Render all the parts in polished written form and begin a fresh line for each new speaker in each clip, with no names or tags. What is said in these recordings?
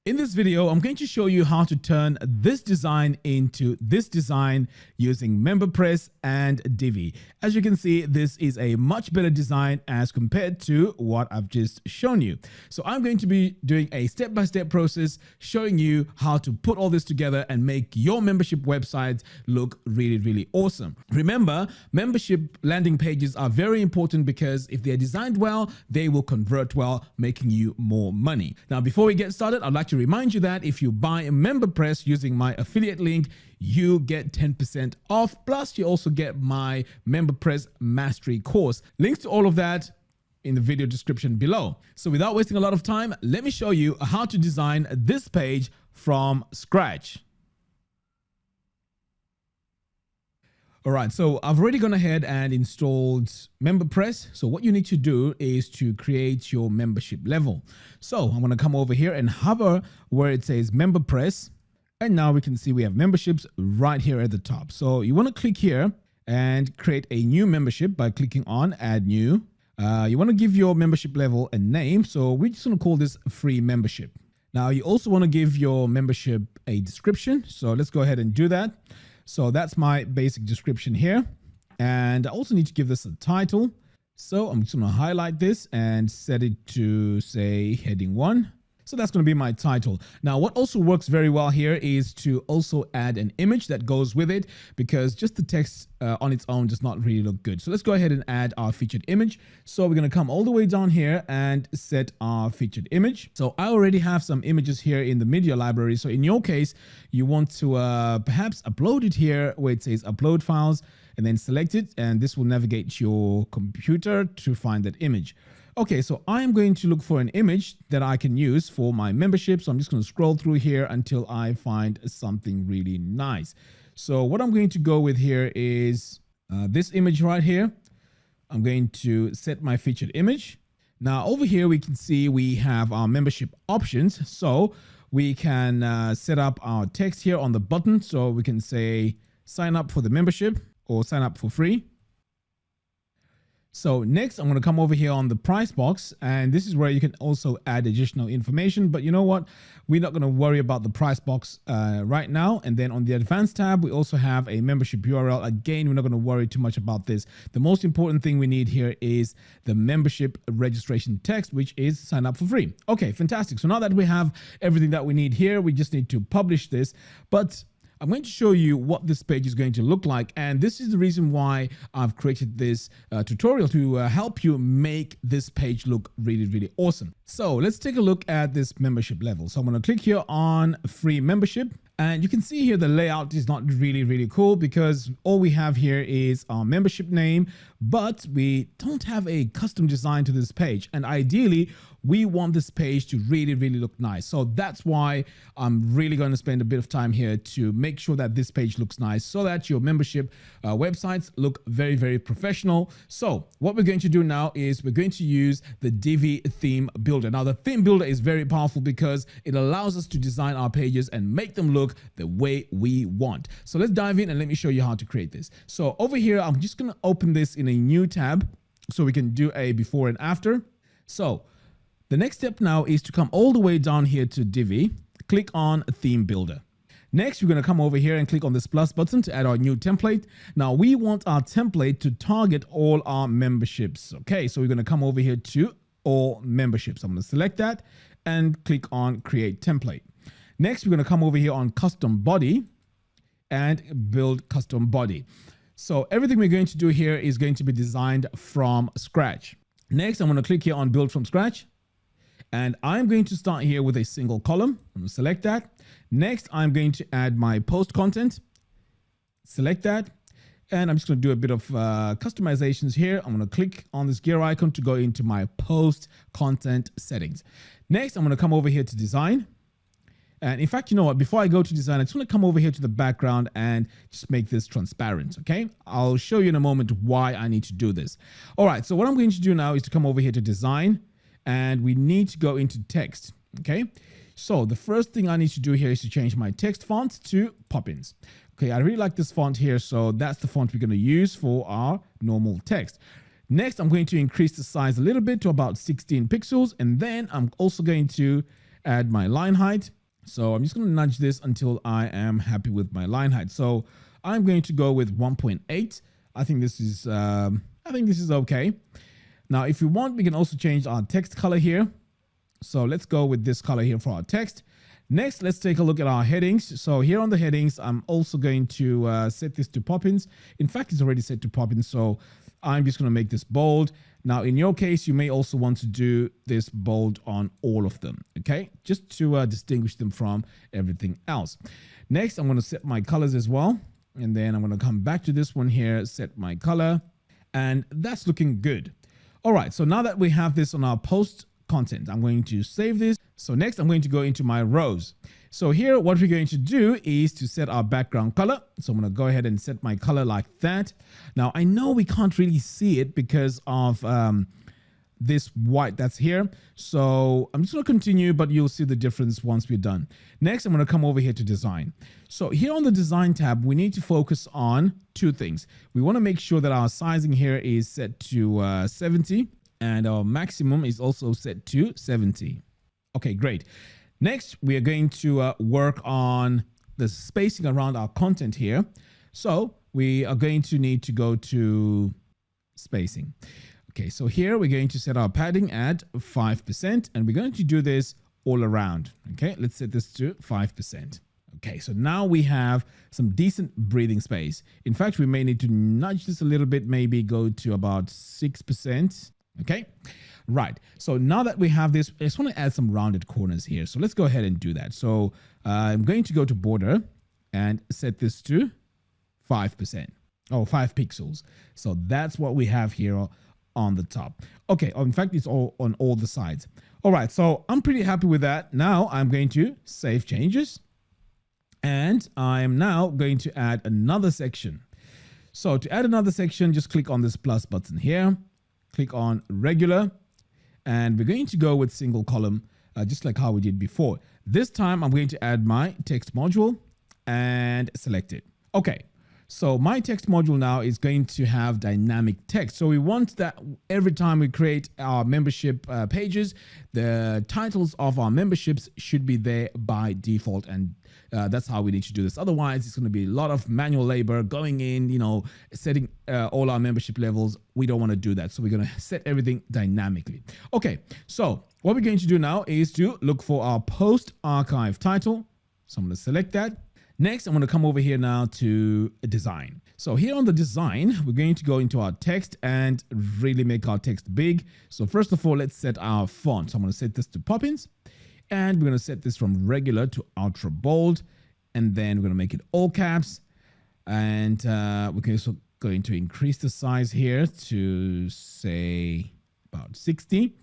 In this video, I'm going to show you how to turn this design into this design using Memberpress and Divi. As you can see, this is a much better design as compared to what I've just shown you. So I'm going to be doing a step-by-step process showing you how to put all this together and make your membership websites look really, really awesome. Remember, membership landing pages are very important because if they're designed well, they will convert well, making you more money. Now, before we get started, I'd like to remind you that if you buy a Memberpress using my affiliate link, you get 10% off. Plus, you also get my Memberpress Mastery course. Links to all of that in the video description below. So without wasting a lot of time, let me show you how to design this page from scratch. All right, so I've already gone ahead and installed Memberpress. So what you need to do is to create your membership level. So I'm going to come over here and hover where it says Memberpress. And now we can see we have memberships right here at the top. So you want to click here and create a new membership by clicking on Add New. You want to give your membership level a name. So we're just going to call this Free Membership. Now you also want to give your membership a description. So let's go ahead and do that. So that's my basic description here. And I also need to give this a title. So I'm just going to highlight this and set it to say heading 1. So that's going to be my title. Now, what also works very well here is to also add an image that goes with it, because just the text on its own does not really look good. So let's go ahead and add our featured image. So we're going to come all the way down here and set our featured image. So I already have some images here in the media library. So in your case, you want to perhaps upload it here where it says upload files, and then select it. And this will navigate your computer to find that image. Okay, so I'm going to look for an image that I can use for my membership. So I'm just going to scroll through here until I find something really nice. So what I'm going to go with here is this image right here. I'm going to set my featured image. Now over here, we can see we have our membership options. So we can set up our text here on the button. So we can say sign up for the membership or sign up for free. So next, I'm going to come over here on the price box, and this is where you can also add additional information. But you know what? We're not going to worry about the price box right now. And then on the advanced tab, we also have a membership URL. Again, we're not going to worry too much about this. The most important thing we need here is the membership registration text, which is sign up for free. Okay, fantastic. So now that we have everything that we need here, we just need to publish this. But I'm going to show you what this page is going to look like. And this is the reason why I've created this tutorial to help you make this page look really, really awesome. So let's take a look at this membership level. So I'm going to click here on free membership. And you can see here the layout is not really, really cool because all we have here is our membership name, but we don't have a custom design to this page. And ideally, we want this page to really, really look nice. So that's why I'm really going to spend a bit of time here to make sure that this page looks nice so that your membership websites look very, very professional. So what we're going to do now is we're going to use the Divi theme builder. Now, the theme builder is very powerful because it allows us to design our pages and make them look the way we want. So let's dive in and let me show you how to create this. So over here, I'm just going to open this in a new tab so we can do a before and after. So the next step now is to come all the way down here to Divi, click on Theme Builder. Next, we're going to come over here and click on this plus button to add our new template. Now, we want our template to target all our memberships. Okay, so we're going to come over here to all memberships. I'm going to select that and click on Create Template. Next, we're going to come over here on Custom Body and build Custom Body. So everything we're going to do here is going to be designed from scratch. Next, I'm going to click here on Build from Scratch. And I'm going to start here with a single column. I'm going to select that. Next, I'm going to add my post content. Select that. And I'm just going to do a bit of customizations here. I'm going to click on this gear icon to go into my post content settings. Next, I'm going to come over here to design. And in fact, you know what, before I go to design, I just want to come over here to the background and just make this transparent, okay? I'll show you in a moment why I need to do this. All right, so what I'm going to do now is to come over here to design, and we need to go into text, okay? So the first thing I need to do here is to change my text font to Poppins. Okay, I really like this font here, so that's the font we're going to use for our normal text. Next, I'm going to increase the size a little bit to about 16 pixels, and then I'm also going to add my line height So I'm just going to nudge this until I am happy with my line height. So I'm going to go with 1.8. I think this is okay. Now, if you want, we can also change our text color here. So let's go with this color here for our text. Next, let's take a look at our headings. So here on the headings, I'm also going to set this to pop-ins. In fact, it's already set to pop-ins. So I'm just going to make this bold. Now, in your case, you may also want to do this bold on all of them, okay? Just to distinguish them from everything else. Next, I'm going to set my colors as well. And then I'm going to come back to this one here, set my color. And that's looking good. All right, so now that we have this on our post content, I'm going to save this. So next, I'm going to go into my rows. So here, what we're going to do is to set our background color. So I'm going to go ahead and set my color like that. Now, I know we can't really see it because of this white that's here. So I'm just going to continue, but you'll see the difference once we're done. Next, I'm going to come over here to design. So here on the design tab, we need to focus on two things. We want to make sure that our sizing here is set to 70 and our maximum is also set to 70. Okay, great. Next, we are going to work on the spacing around our content here. So we are going to need to go to spacing. Okay, so here we're going to set our padding at 5%, and we're going to do this all around. Okay, let's set this to 5%. Okay, so now we have some decent breathing space. In fact, we may need to nudge this a little bit, maybe go to about 6%. Okay, right. So now that we have this, I just want to add some rounded corners here. So let's go ahead and do that. So I'm going to go to border and set this to 5%. Oh, 5 pixels. So that's what we have here on the top. Okay, in fact, it's all on all the sides. All right, so I'm pretty happy with that. Now I'm going to save changes. And I am now going to add another section. So to add another section, just click on this plus button here. Click on regular. And we're going to go with single column, just like how we did before. This time, I'm going to add my text module and select it. Okay. So my text module now is going to have dynamic text. So we want that every time we create our membership pages, the titles of our memberships should be there by default. And that's how we need to do this. Otherwise, it's going to be a lot of manual labor going in, setting all our membership levels. We don't want to do that. So we're going to set everything dynamically. Okay, so what we're going to do now is to look for our post archive title. So I'm going to select that. Next, I'm going to come over here now to design. So here on the design, we're going to go into our text and really make our text big. So first of all, let's set our font. So I'm going to set this to pop-ins, and we're going to set this from regular to ultra bold. And then we're going to make it all caps. And we're also going to increase the size here to say about 60.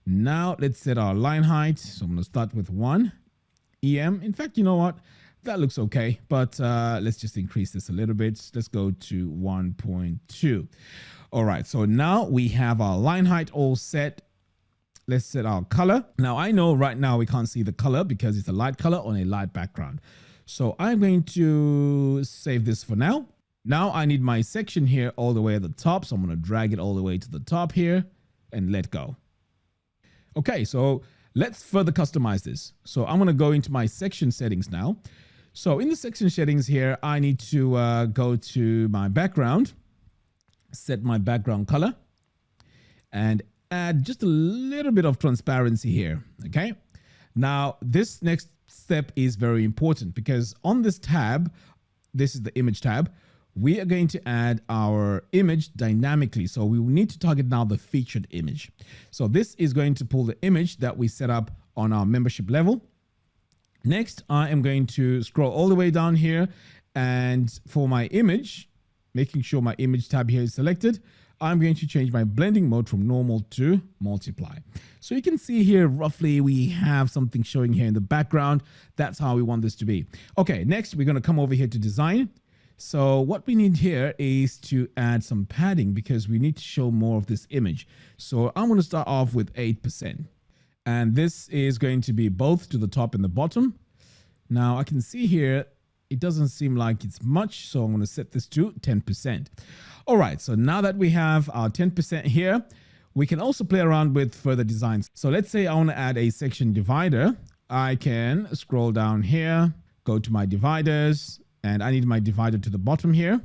Now let's set our line height. So I'm going to start with 1 EM. In fact, you know what? That looks okay, but let's just increase this a little bit. Let's go to 1.2. All right, so now we have our line height all set. Let's set our color. Now, I know right now we can't see the color because it's a light color on a light background. So I'm going to save this for now. Now I need my section here all the way at the top. So I'm going to drag it all the way to the top here and let go. Okay, so let's further customize this. So I'm going to go into my section settings now. So in the section settings here, I need to go to my background, set my background color, and add just a little bit of transparency here. Okay. Now this next step is very important because on this tab, this is the image tab, we are going to add our image dynamically. So we will need to target now the featured image. So this is going to pull the image that we set up on our membership level. Next, I am going to scroll all the way down here, and for my image, making sure my image tab here is selected, I'm going to change my blending mode from normal to multiply. So you can see here, roughly, we have something showing here in the background. That's how we want this to be. Okay, next, we're going to come over here to design. So what we need here is to add some padding because we need to show more of this image. So I'm going to start off with 8%. And this is going to be both to the top and the bottom. Now I can see here, it doesn't seem like it's much. So I'm going to set this to 10%. All right. So now that we have our 10% here, we can also play around with further designs. So let's say I want to add a section divider. I can scroll down here, go to my dividers, and I need my divider to the bottom here.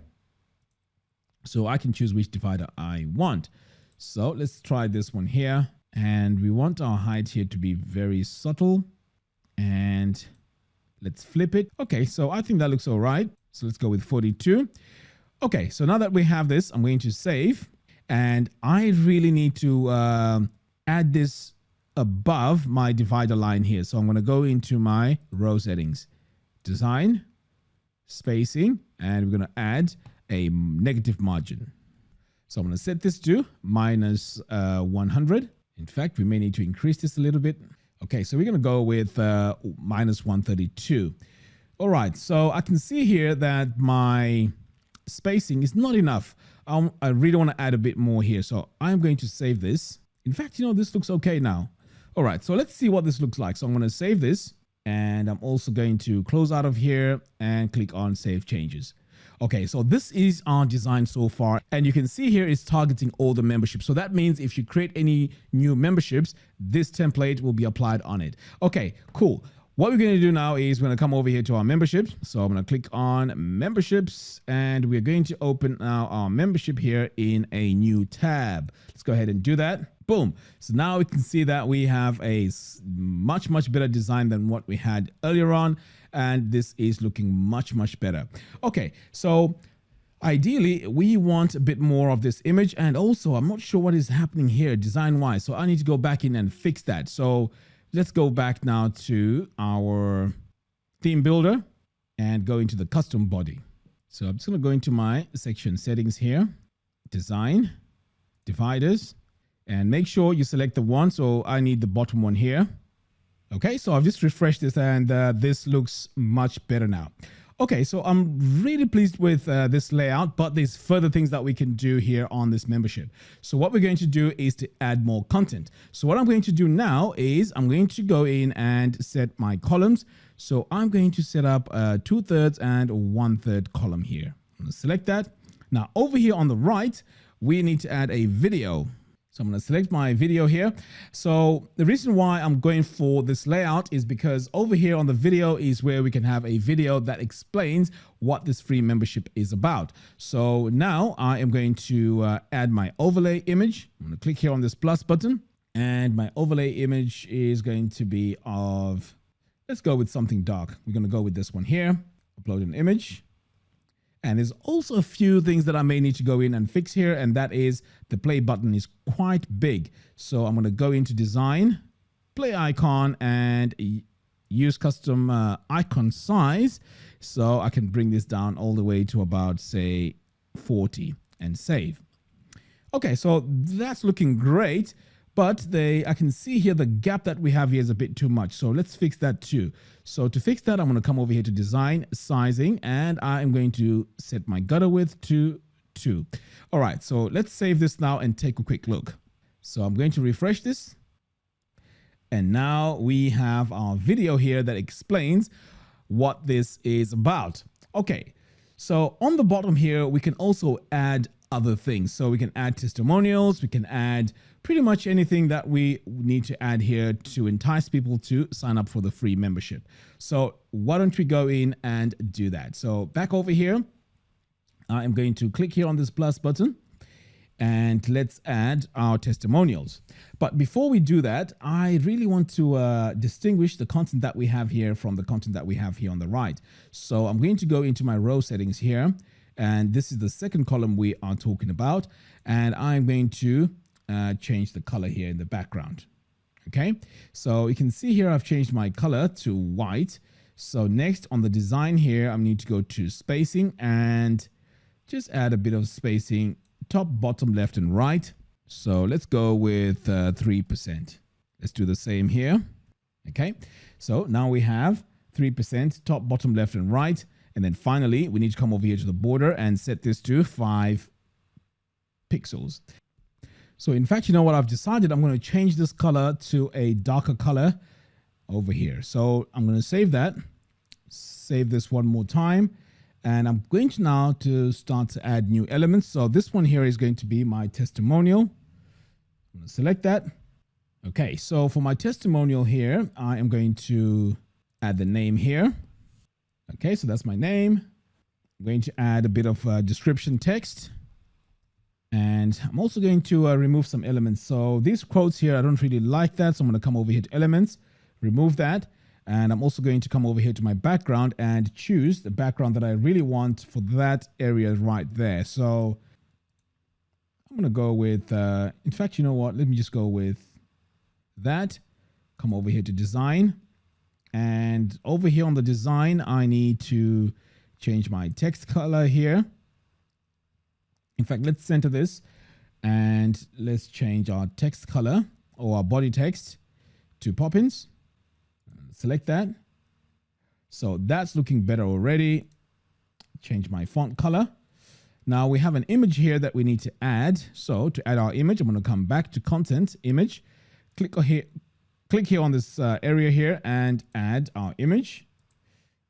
So I can choose which divider I want. So let's try this one here. And we want our height here to be very subtle. And let's flip it. Okay, so I think that looks all right. So let's go with 42. Okay, so now that we have this, I'm going to save. And I really need to add this above my divider line here. So I'm going to go into my row settings, design, spacing, and we're going to add a negative margin. So I'm going to set this to minus 100. In fact, we may need to increase this a little bit. Okay, so we're going to go with minus 132. All right, so I can see here that my spacing is not enough. I really want to add a bit more here. So I'm going to save this. In fact, this looks okay now. All right, so let's see what this looks like. So I'm going to save this, and I'm also going to close out of here and click on Save Changes. Okay, so this is our design so far, and you can see here it's targeting all the memberships. So that means if you create any new memberships, this template will be applied on it. Okay, cool. What we're going to do now is we're going to come over here to our memberships. So I'm going to click on memberships, and we're going to open now our membership here in a new tab. Let's go ahead and do that. Boom. So now we can see that we have a much better design than what we had earlier on. And this is looking much better. Okay, so ideally we want a bit more of this image. And also I'm not sure what is happening here design wise. So I need to go back in and fix that. So let's go back now to our theme builder and go into the custom body. So I'm just going to go into my section settings here, design, dividers, and make sure you select the one. So I need the bottom one here. Okay, so I've just refreshed this, and this looks much better now. Okay, so I'm really pleased with this layout, but there's further things that we can do here on this membership. So what we're going to do is to add more content. So what I'm going to do now is I'm going to go in and set my columns. So I'm going to set up a 2/3 and 1/3 column here. I'm going to select that. Now over here on the right, we need to add a video. So I'm going to select my video here. So the reason why I'm going for this layout is because over here on the video is where we can have a video that explains what this free membership is about. So now I am going to add my overlay image. I'm going to click here on this plus button, and my overlay image is going to be of, let's go with something dark. We're going to go with this one here, upload an image. And there's also a few things that I may need to go in and fix here, and that is the play button is quite big. So I'm going to go into design, play icon, and use custom icon size. So I can bring this down all the way to about, say, 40 and save. Okay, so that's looking great. But I can see here the gap that we have here is a bit too much. So let's fix that too. So to fix that, I'm going to come over here to design, sizing, and I'm going to set my gutter width to 2. All right, so let's save this now and take a quick look. So I'm going to refresh this. And now we have our video here that explains what this is about. Okay, so on the bottom here, we can also add other things. So we can add testimonials, we can add pretty much anything that we need to add here to entice people to sign up for the free membership. So why don't we go in and do that? So back over here, I'm going to click here on this plus button, and let's add our testimonials. But before we do that, I really want to distinguish the content that we have here from the content that we have here on the right. So I'm going to go into my row settings here, and this is the second column we are talking about, and I'm going to change the color here in the background. Okay, so you can see here I've changed my color to white. So next on the design here, I need to go to spacing and just add a bit of spacing top, bottom, left, and right. So let's go with 3%. Let's do the same here. Okay, so now we have 3% top, bottom, left, and right. And then finally, we need to come over here to the border and set this to 5 pixels. So in fact, you know what I've decided? I'm going to change this color to a darker color over here. So I'm going to save that, save this one more time. And I'm going to now to start to add new elements. So this one here is going to be my testimonial. I'm going to select that. Okay, so for my testimonial here, I am going to add the name here. Okay, so that's my name. I'm going to add a bit of description text. And I'm also going to remove some elements. So these quotes here, I don't really like that. So I'm going to come over here to elements, remove that. And I'm also going to come over here to my background and choose the background that I really want for that area right there. So I'm going to go with, in fact, you know what? Let me just go with that. Come over here to design. And over here on the design, I need to change my text color here. In fact, let's center this and let's change our text color or our body text to Poppins. Select that. So that's looking better already. Change my font color. Now we have an image here that we need to add. So to add our image, I'm going to come back to content, image, click here on this area here and add our image,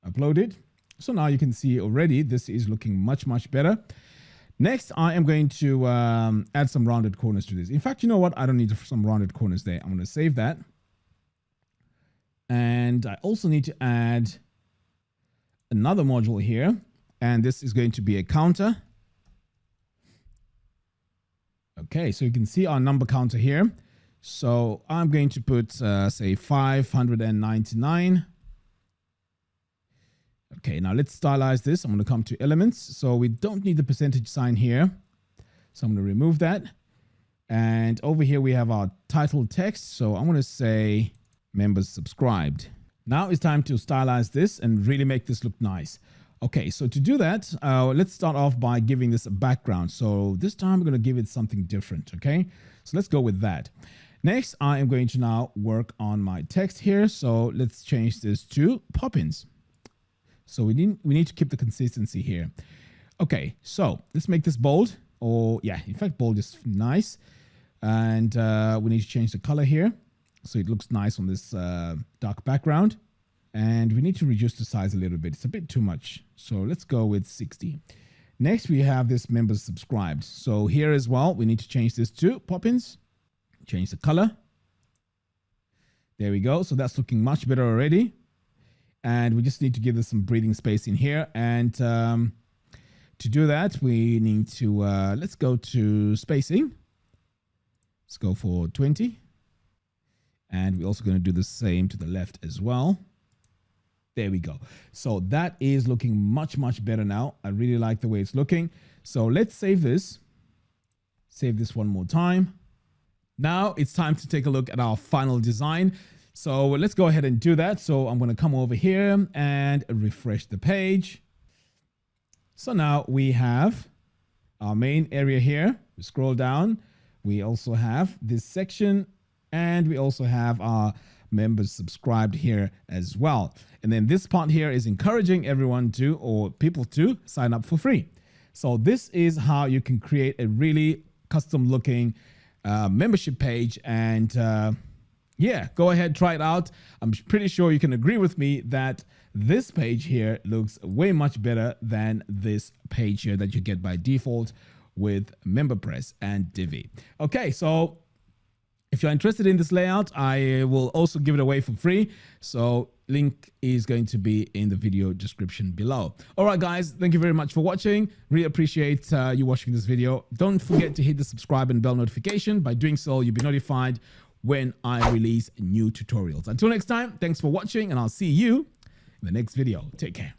upload it. So now you can see already this is looking much, much better. Next, I am going to add some rounded corners to this. In fact, you know what? I don't need some rounded corners there. I'm going to save that. And I also need to add another module here. And this is going to be a counter. Okay, so you can see our number counter here. So I'm going to put, say, 599. Okay, now let's stylize this. I'm going to come to elements. So we don't need the percentage sign here. So I'm going to remove that. And over here we have our title text. So I'm going to say members subscribed. Now it's time to stylize this and really make this look nice. Okay, so to do that, let's start off by giving this a background. So this time we're going to give it something different. Okay, so let's go with that. Next, I am going to now work on my text here. So let's change this to Poppins. So we need to keep the consistency here. Okay, so let's make this bold, or yeah, in fact, bold is nice. And we need to change the color here so it looks nice on this dark background. And we need to reduce the size a little bit. It's a bit too much. So let's go with 60. Next, we have this members subscribed. So here as well, we need to change this to Poppins. Change the color. There we go. So that's looking much better already. And we just need to give this some breathing space in here. And to do that, we need to, let's go to spacing. Let's go for 20. And we're also going to do the same to the left as well. There we go. So that is looking much, much better now. I really like the way it's looking. So let's save this. Save this one more time. Now it's time to take a look at our final design. So let's go ahead and do that. So I'm going to come over here and refresh the page. So now we have our main area here. We scroll down. We also have this section and we also have our members subscribed here as well. And then this part here is encouraging everyone to, or people to, sign up for free. So this is how you can create a really custom looking membership page. And yeah, go ahead, try it out. I'm pretty sure you can agree with me that this page here looks way much better than this page here that you get by default with Memberpress and Divi. Okay, so if you're interested in this layout, I will also give it away for free. So link is going to be in the video description below. All right, guys, thank you very much for watching. Really appreciate you watching this video. Don't forget to hit the subscribe and bell notification. By doing so, you'll be notified when I release new tutorials. Until next time, thanks for watching and I'll see you in the next video. Take care.